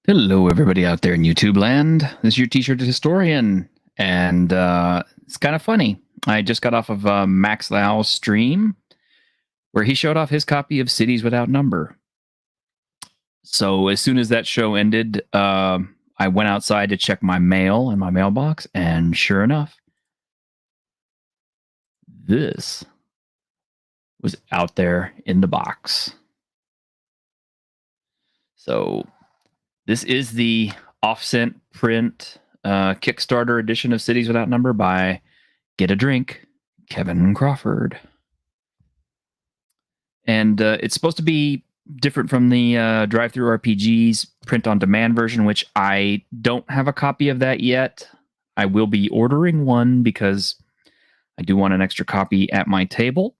Hello, everybody out there in YouTube land. This is your T-shirt historian, and it's kind of funny. I just got off of Max Lau's stream where he showed off his copy of Cities Without Number. So as soon as that show ended, I went outside to check my mail in my mailbox, and sure enough, this was out there in the box. So this is the offset print Kickstarter edition of Cities Without Number by Get a Drink, Kevin Crawford. And it's supposed to be different from the Drive-Thru RPGs print-on-demand version, which I don't have a copy of that yet. I will be ordering one because I do want an extra copy at my table.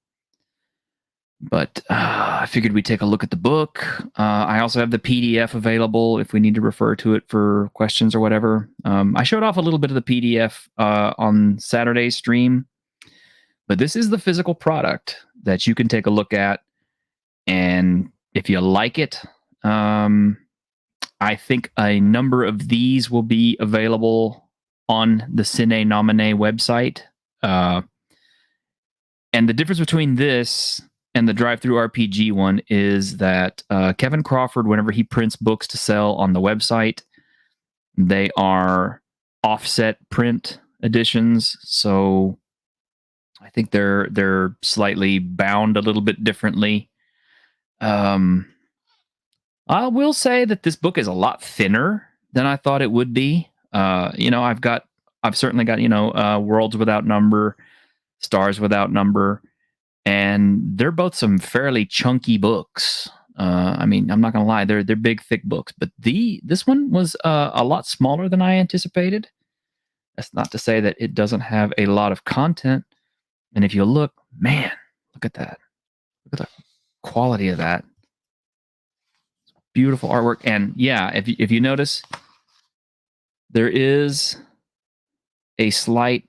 But I figured we'd take a look at the book. I also have the PDF available if we need to refer to it for questions or whatever. I showed off a little bit of the PDF on Saturday's stream. But this is the physical product that you can take a look at. And if you like it, I think a number of these will be available on the Cine Nomine website. And the difference between this and the Drive-Thru RPG one is that Kevin Crawford, whenever he prints books to sell on the website, they are offset print editions. So I think they're slightly bound a little bit differently. I will say that this book is a lot thinner than I thought it would be. I've certainly got Worlds Without Number, Stars Without Number, and they're both some fairly chunky books. I'm not gonna lie, they're big, thick books, but this one was a lot smaller than I anticipated. That's not to say that it doesn't have a lot of content. And if you look, man, look at that. Look at the quality of that. Beautiful artwork. And yeah, if you notice, there is a slight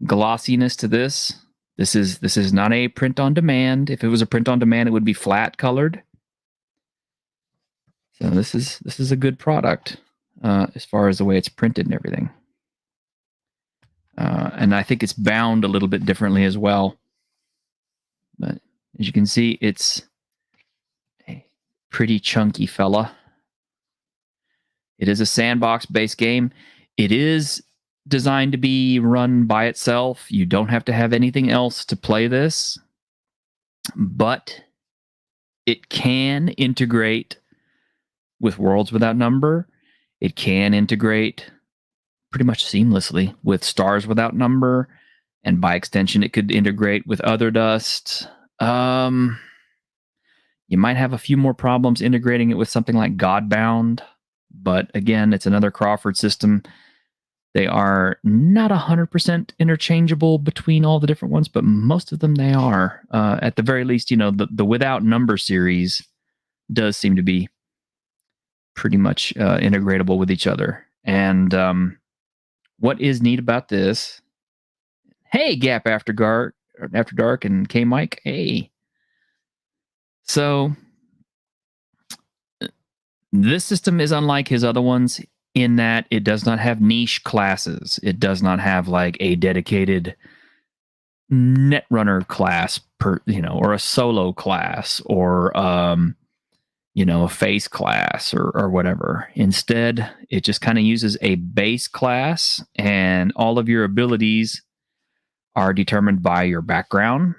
glossiness to this. This is not a print on demand. If it was a print on demand, it would be flat colored. So this is a good product as far as the way it's printed and everything. And I think it's bound a little bit differently as well. But as you can see, it's a pretty chunky fella. It is a sandbox-based game. It is designed to be run by itself. You don't have to have anything else to play this. But it can integrate with Worlds Without Number. It can integrate pretty much seamlessly with Stars Without Number, and by extension, it could integrate with Other Dust. You might have a few more problems integrating it with something like Godbound, but again, it's another Crawford system. They are not 100% interchangeable between all the different ones, but most of them they are. At the very least, the Without Number series does seem to be pretty much integratable with each other. And what is neat about this? Hey, Gap After Dark and K Mike. Hey. So this system is unlike his other ones in that it does not have niche classes. It does not have like a dedicated Netrunner class or a solo class or a face class or whatever. Instead, it just kind of uses a base class, and all of your abilities are determined by your background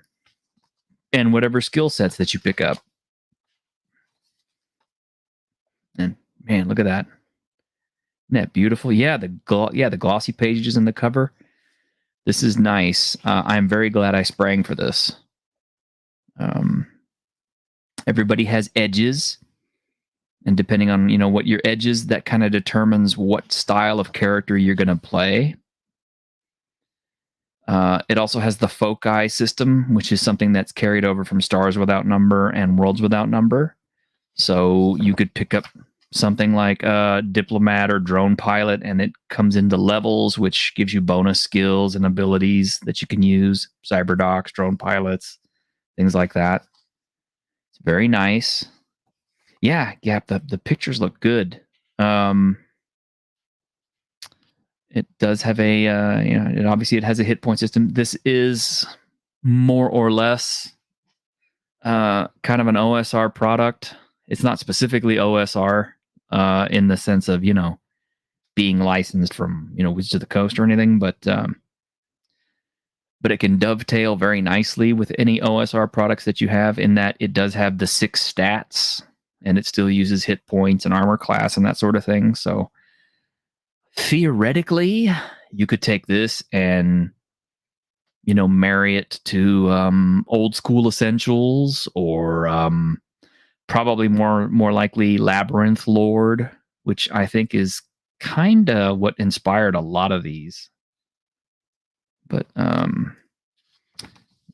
and whatever skill sets that you pick up. And man, look at that. Isn't that beautiful? Yeah, the glossy pages in the cover. This is nice. I'm very glad I sprang for this. Everybody has edges. And depending on, what your edges, that kind of determines what style of character you're going to play. It also has the foci system, which is something that's carried over from Stars Without Number and Worlds Without Number. So you could pick up something like Diplomat or Drone Pilot, and it comes into levels, which gives you bonus skills and abilities that you can use. Cyberdocs, Drone Pilots, things like that. It's very nice. Yeah, Gap, the pictures look good. It does have a, it has a hit point system. This is more or less kind of an OSR product. It's not specifically OSR in the sense of, being licensed from, Wizards of the Coast or anything, but it can dovetail very nicely with any OSR products that you have, in that it does have the 6 stats, and it still uses hit points and armor class and that sort of thing. So theoretically, you could take this and, marry it to old school essentials, or probably more likely Labyrinth Lord, which I think is kind of what inspired a lot of these. But you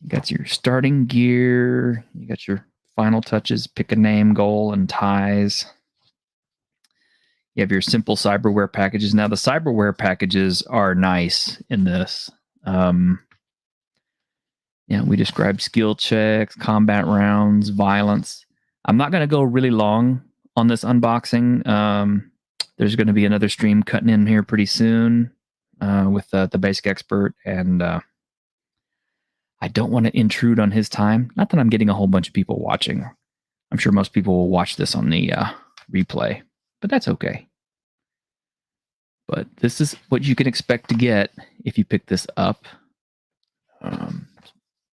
got your starting gear, you got your final touches, pick a name, goal, and ties. You have your simple cyberware packages. Now, the cyberware packages are nice in this. We described skill checks, combat rounds, violence. I'm not going to go really long on this unboxing. There's going to be another stream cutting in here pretty soon with the basic expert, and I don't want to intrude on his time. Not that I'm getting a whole bunch of people watching. I'm sure most people will watch this on the replay, but that's okay. But this is what you can expect to get if you pick this up.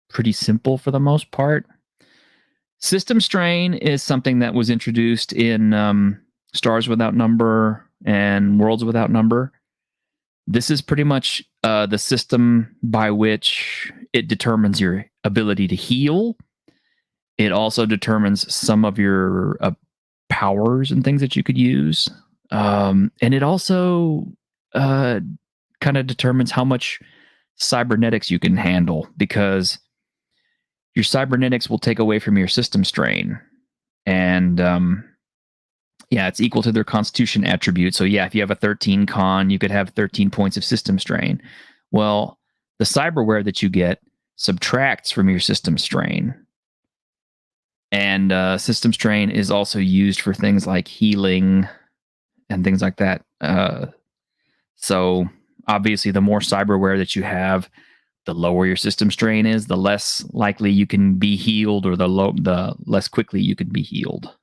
Pretty simple for the most part. System strain is something that was introduced in Stars Without Number and Worlds Without Number. This is pretty much the system by which it determines your ability to heal. It also determines some of your powers and things that you could use. And it also kind of determines how much cybernetics you can handle, because your cybernetics will take away from your system strain. And it's equal to their constitution attribute. So if you have a 13 con, you could have 13 points of system strain. Well, the cyberware that you get subtracts from your system strain. And system strain is also used for things like healing and things like that. So obviously, the more cyberware that you have, the lower your system strain is, the less likely you can be healed, or the less quickly you can be healed.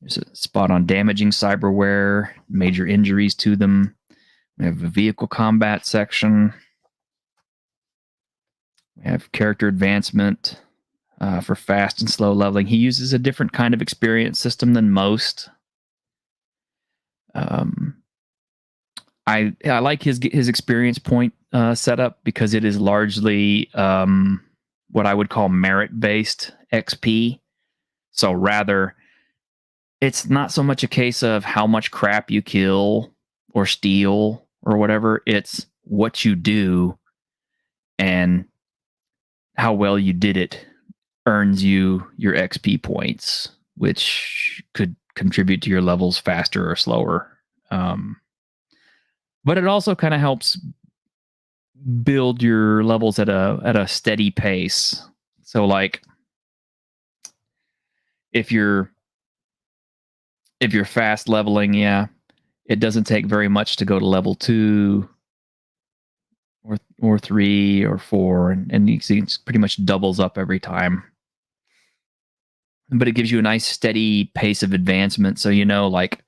There's a spot on damaging cyberware, major injuries to them. We have a vehicle combat section. We have character advancement for fast and slow leveling. He uses a different kind of experience system than most. I like his experience point setup, because it is largely what I would call merit-based XP. So rather, it's not so much a case of how much crap you kill or steal or whatever. It's what you do and how well you did it earns you your XP points, which could contribute to your levels faster or slower. But it also kind of helps build your levels at a steady pace. So, like, if you're fast leveling, it doesn't take very much to go to level 2 or 3 or 4, and you see it pretty much doubles up every time. But it gives you a nice steady pace of advancement. So, like,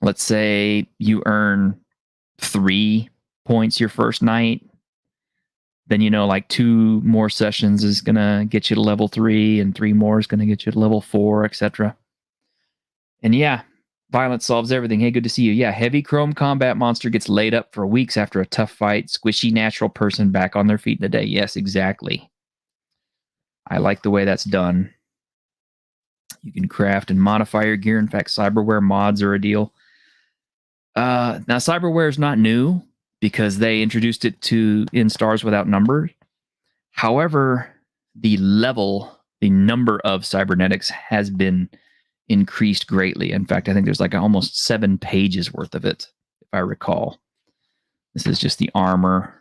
let's say you earn 3 points your first night, then like 2 more sessions is gonna get you to level 3, and 3 more is gonna get you to level 4, etc. And violence solves everything. Hey, good to see you. Heavy chrome combat monster gets laid up for weeks after a tough fight. Squishy natural person back on their feet in a day. Yes, exactly. I like the way that's done. You can craft and modify your gear. In fact, cyberware mods are a deal. Now, cyberware is not new, because they introduced it in Stars Without Number. However, the number of cybernetics has been increased greatly. In fact, I think there's like almost 7 pages worth of it, if I recall. This is just the armor,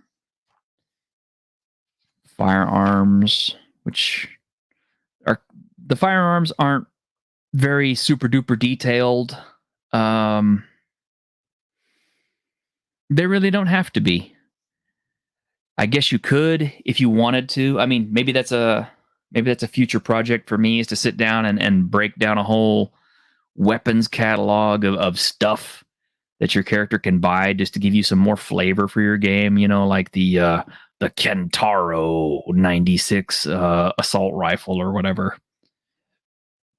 firearms, which are the firearms aren't very super duper detailed. They really don't have to be. I guess you could if you wanted to. I mean, maybe that's a future project for me, is to sit down and break down a whole weapons catalog of stuff that your character can buy, just to give you some more flavor for your game. You know, like the Kentaro 96 assault rifle or whatever.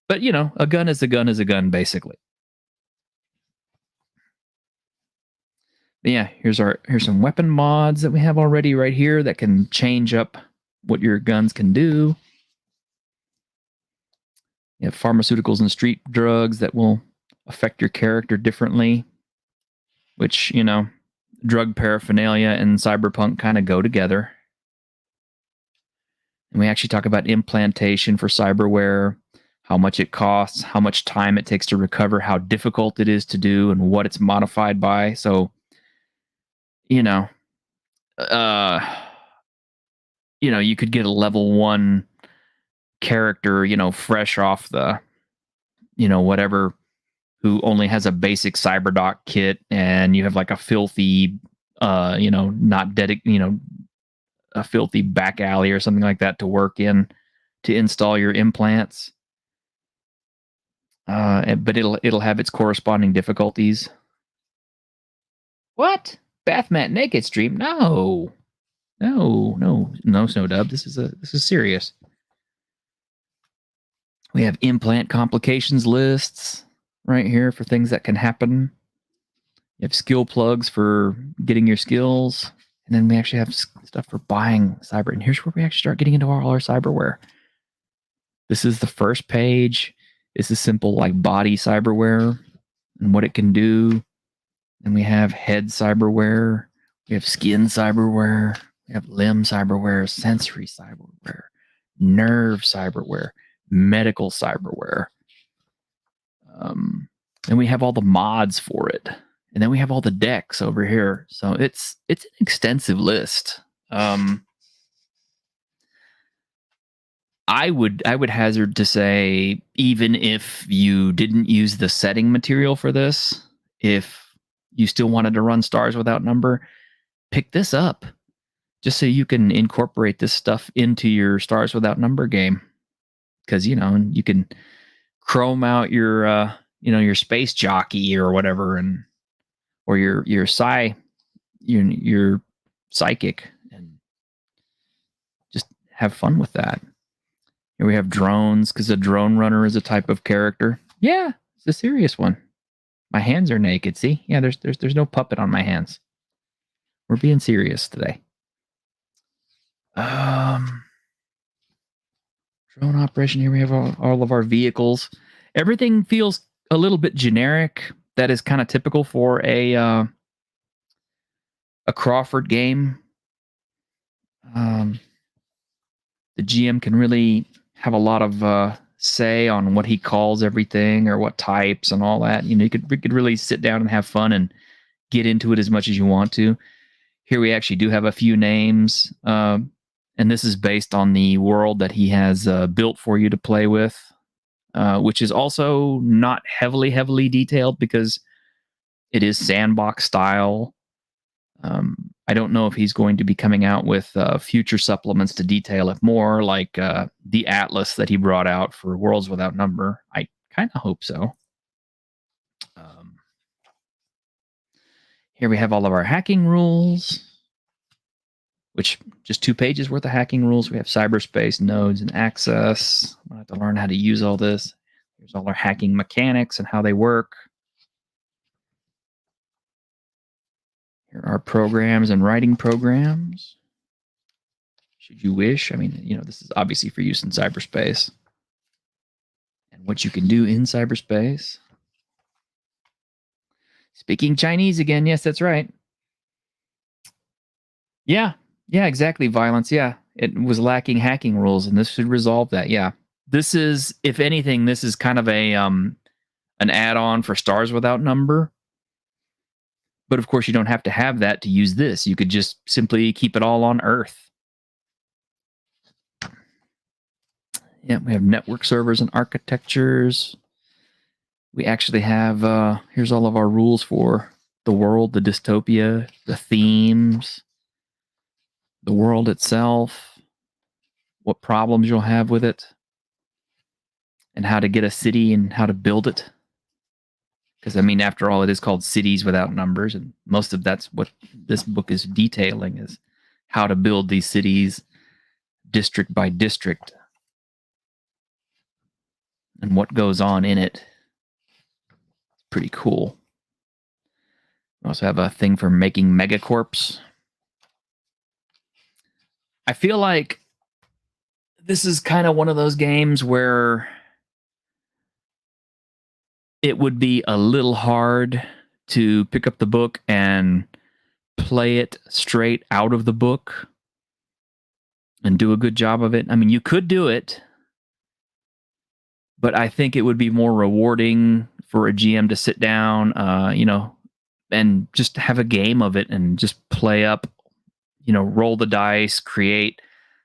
But you know, a gun is a gun is a gun, basically. But yeah, here's some weapon mods that we have already right here that can change up what your guns can do. You have pharmaceuticals and street drugs that will affect your character differently, which, you know, drug paraphernalia and cyberpunk kind of go together. And we actually talk about implantation for cyberware, how much it costs, how much time it takes to recover, how difficult it is to do, and what it's modified by. So, you know, you could get a level 1 character, fresh off the, whatever, who only has a basic cyberdoc kit, and you have like a filthy, not dedicated, a filthy back alley or something like that to work in to install your implants. But it'll have its corresponding difficulties. What? Bathmat naked stream? No, Snowdub. This is serious. We have implant complications lists right here for things that can happen. You have skill plugs for getting your skills. And then we actually have stuff for buying cyber. And here's where we actually start getting into all our cyberware. This is the first page. This is simple, like body cyberware and what it can do. And we have head cyberware. We have skin cyberware. We have limb cyberware, sensory cyberware, nerve cyberware, medical cyberware. And we have all the mods for it. And then we have all the decks over here. So it's an extensive list. I would hazard to say, even if you didn't use the setting material for this, if you still wanted to run Stars Without Number, pick this up just so you can incorporate this stuff into your Stars Without Number game. Because, you can chrome out your, your space jockey or whatever, or your psychic, and just have fun with that. Here we have drones, because a drone runner is a type of character. Yeah, it's a serious one. My hands are naked. See? Yeah, there's no puppet on my hands. We're being serious today. Drone operation. Here we have all of our vehicles. Everything feels a little bit generic. That is kind of typical for a Crawford game. The GM can really have a lot of say on what he calls everything, or what types and all that. You could really sit down and have fun and get into it as much as you want to. Here we actually do have a few names, and this is based on the world that he has built for you to play with, which is also not heavily detailed because it is sandbox style. I don't know if he's going to be coming out with future supplements to detail it more, like the Atlas that he brought out for Worlds Without Number. I kind of hope so. Here we have all of our hacking rules, which just 2 pages worth of hacking rules. We have cyberspace, nodes, and access. I'm going to have to learn how to use all this. Here's all our hacking mechanics and how they work. Here are programs and writing programs, should you wish. I mean, this is obviously for use in cyberspace and what you can do in cyberspace. Speaking Chinese again. Yes, that's right. Yeah, exactly. Violence. Yeah, it was lacking hacking rules, and this should resolve that. Yeah, this is, if anything, this is kind of a an add-on for Stars Without Number. But of course, you don't have to have that to use this. You could just simply keep it all on Earth. Yeah, we have network servers and architectures. We actually have, here's all of our rules for the world, the dystopia, the themes, the world itself, what problems you'll have with it, and how to get a city and how to build it. Because, I mean, after all, it is called Cities Without Numbers, and most of that's what this book is detailing, is how to build these cities district by district and what goes on in it. It's pretty cool. We also have a thing for making megacorps. I feel like this is kind of one of those games where it would be a little hard to pick up the book and play it straight out of the book and do a good job of it. I mean, you could do it, but I think it would be more rewarding for a GM to sit down, and just have a game of it and just play up, roll the dice, create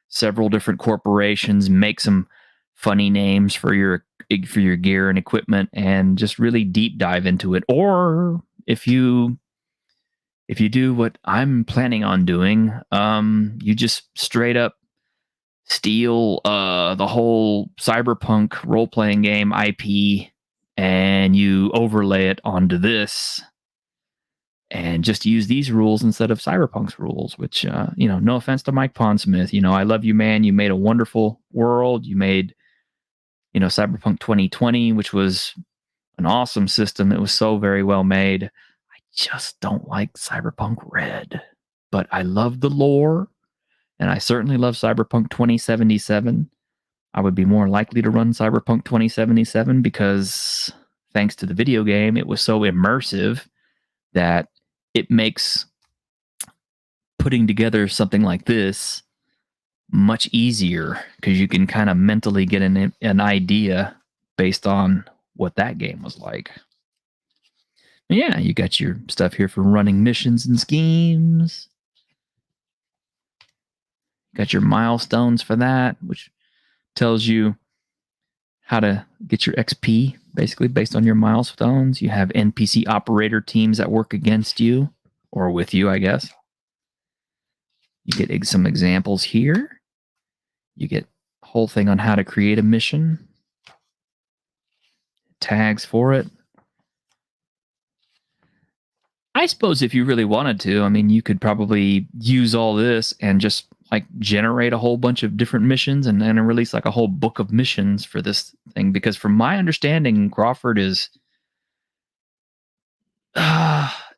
several different corporations, make some funny names for your gear and equipment, and just really deep dive into it. Or if you do what I'm planning on doing, you just straight up steal the whole cyberpunk role-playing game IP and you overlay it onto this and just use these rules instead of cyberpunk's rules, which no offense to Mike Pondsmith, I love you, man. You made a wonderful world. You made cyberpunk 2020, which was an awesome system. It was so very well made. I just don't like Cyberpunk Red, but I love the lore. And I certainly love Cyberpunk 2077. I would be more likely to run Cyberpunk 2077 because, thanks to the video game, it was so immersive that it makes putting together something like this much easier because you can kind of mentally get an idea based on what that game was like. Yeah, you got your stuff here for running missions and schemes. Got your milestones for that, which tells you how to get your XP, basically, based on your milestones. You have NPC operator teams that work against you, or with you, I guess. You get some examples here. You get a whole thing on how to create a mission. Tags for it. I suppose if you really wanted to, I mean, you could probably use all this and just generate a whole bunch of different missions and then release a whole book of missions for this thing. Because from my understanding, Crawford is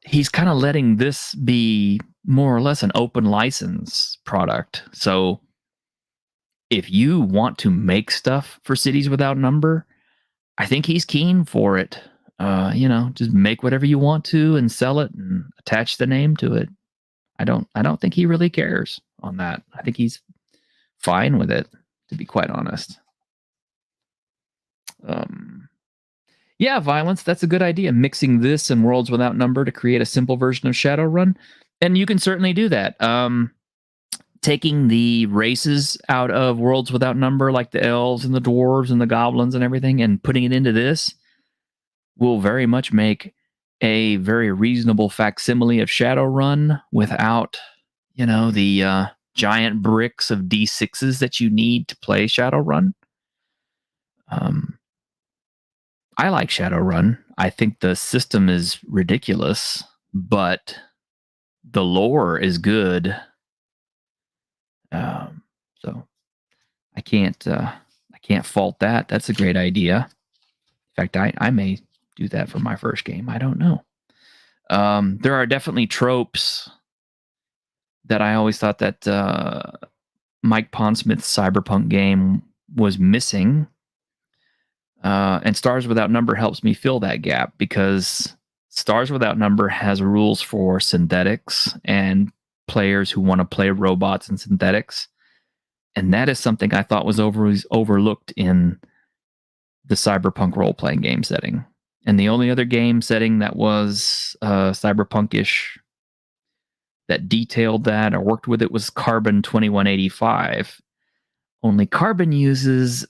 he's kind of letting this be more or less an open license product. So if you want to make stuff for Cities Without Number, I think he's keen for it. Just make whatever you want to and sell it and attach the name to it. I don't think he really cares on that. I think he's fine with it, to be quite honest. Yeah, violence, that's a good idea. Mixing this and Worlds Without Number to create a simple version of Shadowrun. And you can certainly do that. Taking the races out of Worlds Without Number, like the elves and the dwarves and the goblins and everything, and putting it into this will very much make a very reasonable facsimile of Shadowrun without, the giant bricks of D6s that you need to play Shadowrun. I like Shadowrun. I think the system is ridiculous, but the lore is good. So I can't fault that. That's a great idea. In fact, I may do that for my first game. I don't know. There are definitely tropes that I always thought that Mike Pondsmith's Cyberpunk game was missing. And Stars Without Number helps me fill that gap because Stars Without Number has rules for synthetics and players who want to play robots and synthetics. And that is something I thought was overlooked in the Cyberpunk role-playing game setting. And the only other game setting that was cyberpunk-ish that detailed that or worked with it was Carbon 2185. Only Carbon uses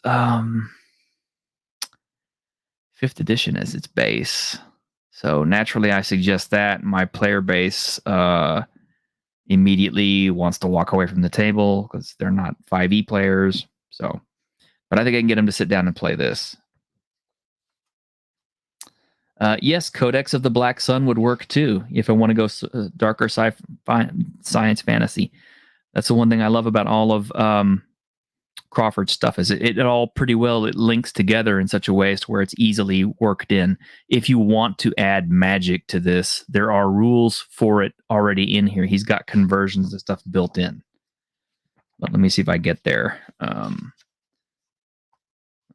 5th edition as its base. So naturally, I suggest that. My player base immediately wants to walk away from the table because they're not 5e players. So, but I think I can get them to sit down and play this. Yes, Codex of the Black Sun would work too if I want to go darker science fantasy. That's the one thing I love about all of Crawford stuff is it all pretty well, it links together in such a way as to where it's easily worked in. If you want to add magic to this, there are rules for it already in here. He's got conversions and stuff built in. But let me see if I get there.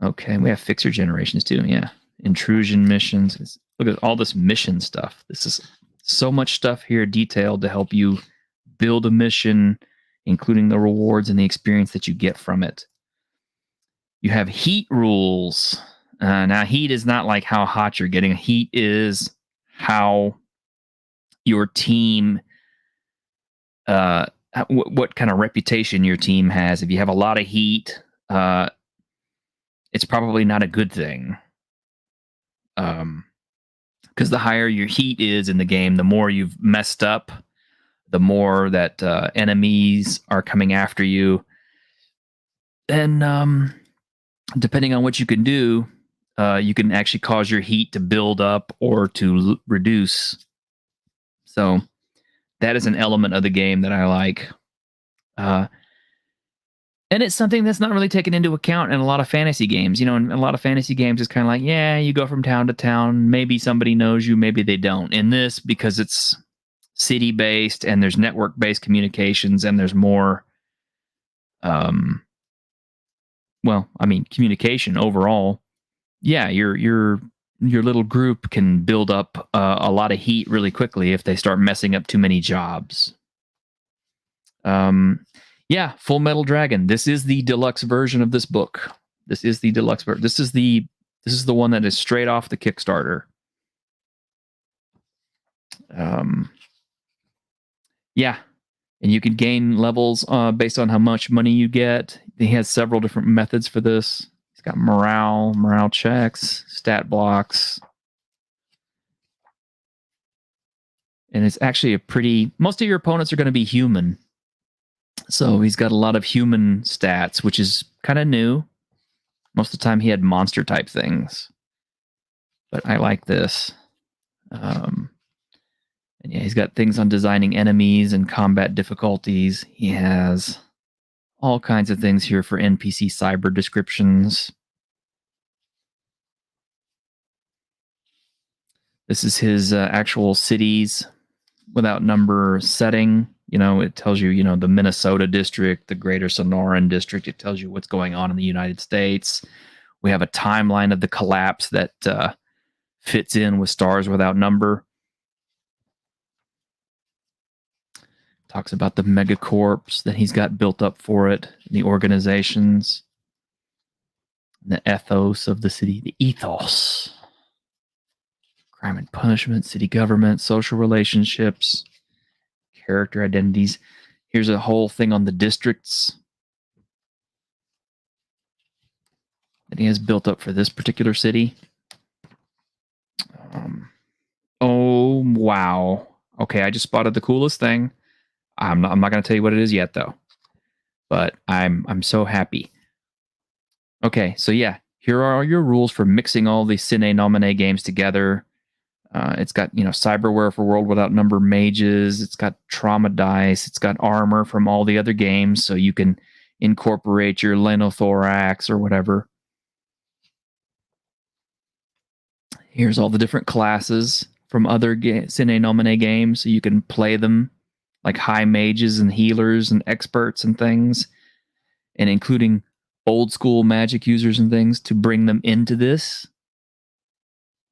Okay, we have fixer generations too. Yeah, intrusion missions. Look at all this mission stuff. This is so much stuff here detailed to help you build a mission, including the rewards and the experience that you get from it. You have heat rules. Now, heat is not like how hot you're getting. Heat is how your team, what kind of reputation your team has. If you have a lot of heat, it's probably not a good thing. Because the higher your heat is in the game, the more you've messed up, the more that enemies are coming after you. And depending on what you can do, you can actually cause your heat to build up or to reduce. So that is an element of the game that I like. And it's something that's not really taken into account in a lot of fantasy games. You know, in a lot of fantasy games, it's kind of like, yeah, you go from town to town. Maybe somebody knows you, maybe they don't. In this, because it's city-based and there's network-based communications and there's more, communication overall. Yeah, your little group can build up a lot of heat really quickly if they start messing up too many jobs. Yeah, Full Metal Dragon. This is the deluxe version of this book. This is the deluxe version. This is the one that is straight off the Kickstarter. Yeah, and you can gain levels based on how much money you get. He has several different methods for this. He's got morale checks, stat blocks. And it's actually most of your opponents are going to be human. So he's got a lot of human stats, which is kind of new. Most of the time he had monster type things. But I like this. And yeah, he's got things on designing enemies and combat difficulties. He has all kinds of things here for NPC cyber descriptions. This is his actual cities without number setting. You know, it tells you, the Minnesota district, the greater Sonoran district. It tells you what's going on in the United States. We have a timeline of the collapse that fits in with Stars Without Number. Talks about the megacorps that he's got built up for it, the organizations, the ethos of the city, the ethos. Crime and punishment, city government, social relationships, character identities. Here's a whole thing on the districts that he has built up for this particular city. Oh, wow. Okay, I just spotted the coolest thing. I'm not going to tell you what it is yet, though. But I'm so happy. Okay, so yeah, here are your rules for mixing all the Sine Nomine games together. It's got, cyberware for World Without Number mages. It's got trauma dice. It's got armor from all the other games, so you can incorporate your Lenothorax or whatever. Here's all the different classes from other Sine Nomine games, so you can play them like high mages and healers and experts and things, and including old school magic users and things to bring them into this,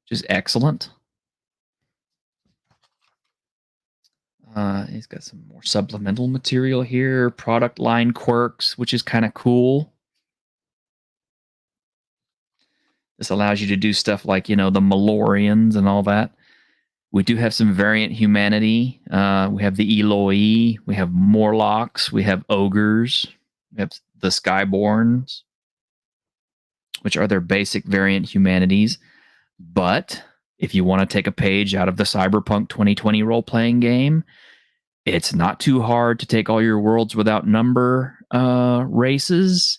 which is excellent. He's got some more supplemental material here, product line quirks, which is kind of cool. This allows you to do stuff like, the Malorians and all that. We do have some variant humanity. We have the Eloi, we have Morlocks, we have Ogres, we have the Skyborns, which are their basic variant humanities. But if you want to take a page out of the Cyberpunk 2020 role-playing game, it's not too hard to take all your worlds without number races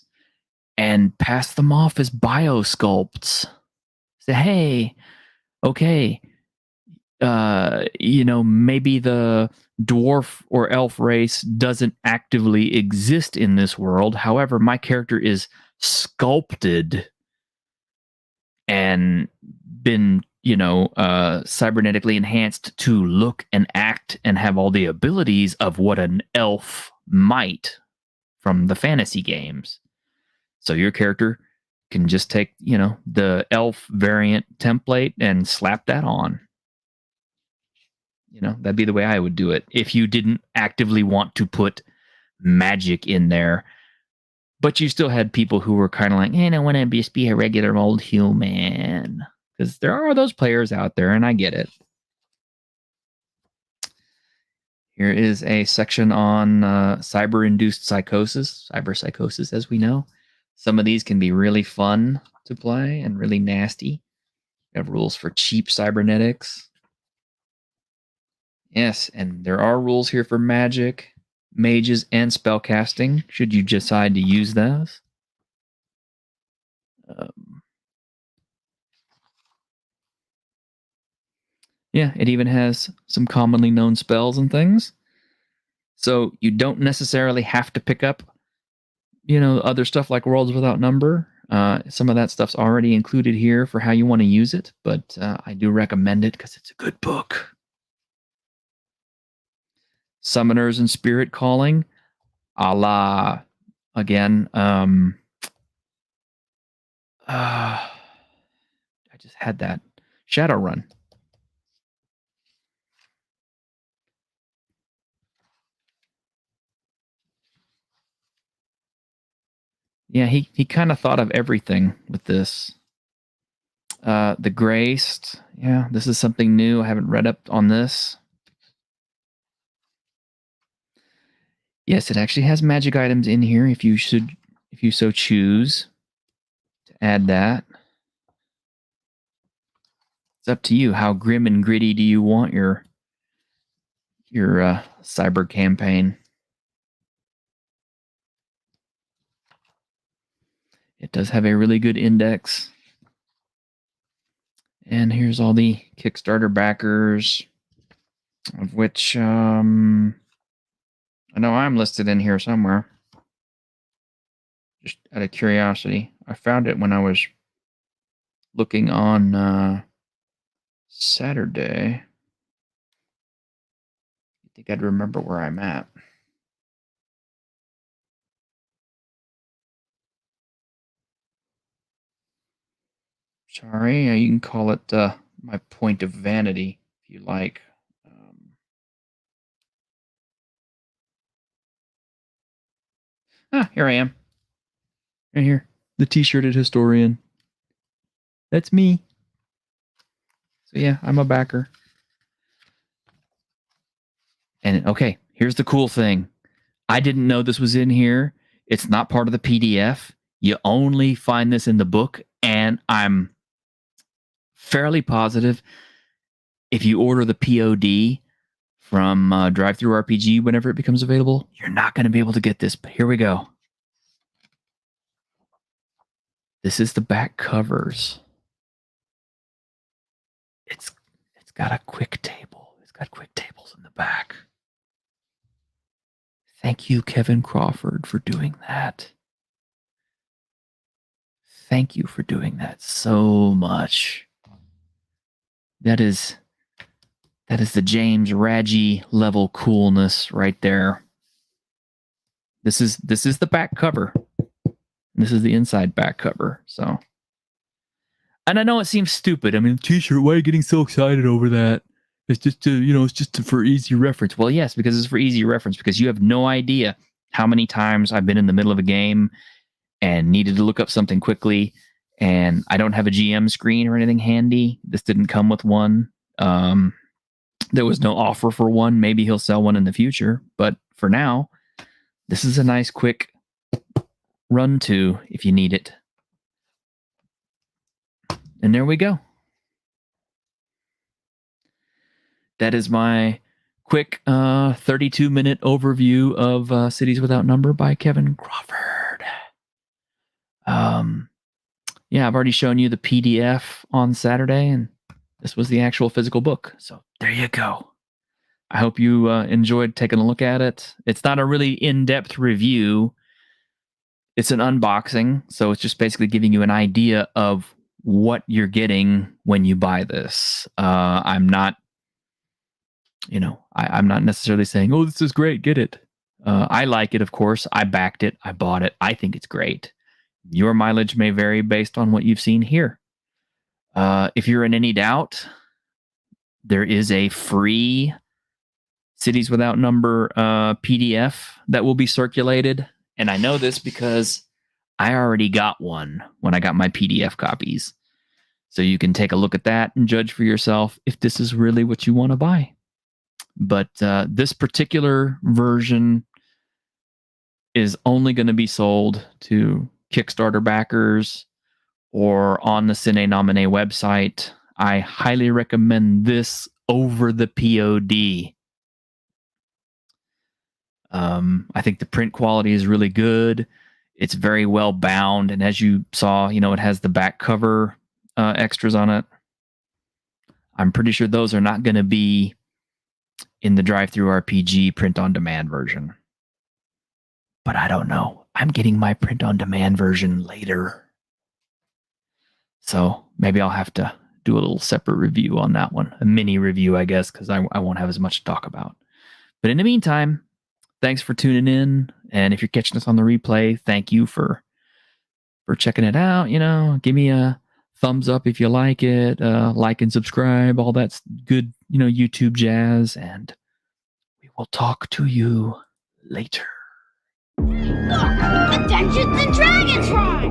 and pass them off as biosculpts. Say, hey, okay, maybe the dwarf or elf race doesn't actively exist in this world. However, my character is sculpted and been, cybernetically enhanced to look and act and have all the abilities of what an elf might from the fantasy games. So your character can just take, the elf variant template and slap that on. That'd be the way I would do it if you didn't actively want to put magic in there. But you still had people who were kind of like, I want to just be a regular old human. Because there are those players out there, and I get it. Here is a section on cyber-induced psychosis, cyber-psychosis, as we know. Some of these can be really fun to play and really nasty. We have rules for cheap cybernetics. Yes, and there are rules here for magic, mages, and spellcasting, should you decide to use those. Yeah, it even has some commonly known spells and things. So you don't necessarily have to pick up, other stuff like Worlds Without Number. Some of that stuff's already included here for how you want to use it, but I do recommend it because it's a good book. Summoners and Spirit Calling, a la, again, I just had that. Shadowrun. Yeah, he kind of thought of everything with this. The Graced. Yeah, this is something new. I haven't read up on this. Yes, it actually has magic items in here if you so choose to add that. It's up to you. How grim and gritty do you want your cyber campaign? It does have a really good index. And here's all the Kickstarter backers, of which I know I'm listed in here somewhere. Just out of curiosity. I found it when I was looking on Saturday. I think I'd remember where I'm at. Sorry, you can call it my point of vanity if you like. Here I am. Right here. The t-shirted historian. That's me. So yeah, I'm a backer. And okay, here's the cool thing. I didn't know this was in here. It's not part of the PDF. You only find this in the book, and I'm fairly positive if you order the POD from Drive-Thru RPG whenever it becomes available, you're not going to be able to get this. But here we go. This is the back covers. It's got a quick table. It's got quick tables in the back. Thank you, Kevin Crawford, for doing that. Thank you for doing that so much. That is the James Raggi level coolness right there. This is the back cover. This is the inside back cover. So, and I know it seems stupid. I mean, t-shirt, why are you getting so excited over that? It's just for easy reference. Well, yes, because it's for easy reference, because you have no idea how many times I've been in the middle of a game and needed to look up something quickly, and I don't have a GM screen or anything handy. This didn't come with one. There was no offer for one. Maybe he'll sell one in the future, but for now, this is a nice quick run to if you need it. And there we go. that is my quick 32-minute overview of Cities Without Number by Kevin Crawford. Yeah, I've already shown you the PDF on Saturday, and this was the actual physical book. So there you go. I hope you enjoyed taking a look at it. It's not a really in-depth review. It's an unboxing, so it's just basically giving you an idea of what you're getting when you buy this. I'm not, I'm not necessarily saying, "Oh, this is great, get it." I like it, of course. I backed it. I bought it. I think it's great. Your mileage may vary based on what you've seen here. If you're in any doubt, there is a free Cities Without Number PDF that will be circulated. And I know this because I already got one when I got my PDF copies. So you can take a look at that and judge for yourself if this is really what you want to buy. But this particular version is only going to be sold to Kickstarter backers or on the Cine Nomine website. I highly recommend this over the POD. I think the print quality is really good. It's very well bound, and as you saw, it has the back cover extras on it. I'm pretty sure those are not going to be in the Drive-Thru RPG print-on-demand version. But I don't know. I'm getting my print-on-demand version later. So maybe I'll have to do a little separate review on that one. A mini review, I guess, because I won't have as much to talk about. But in the meantime, thanks for tuning in. And if you're catching us on the replay, thank you for checking it out. Give me a thumbs up if you like it. Like and subscribe. All that's good, YouTube jazz. And we will talk to you later. Look! The Dungeons and Dragons ride!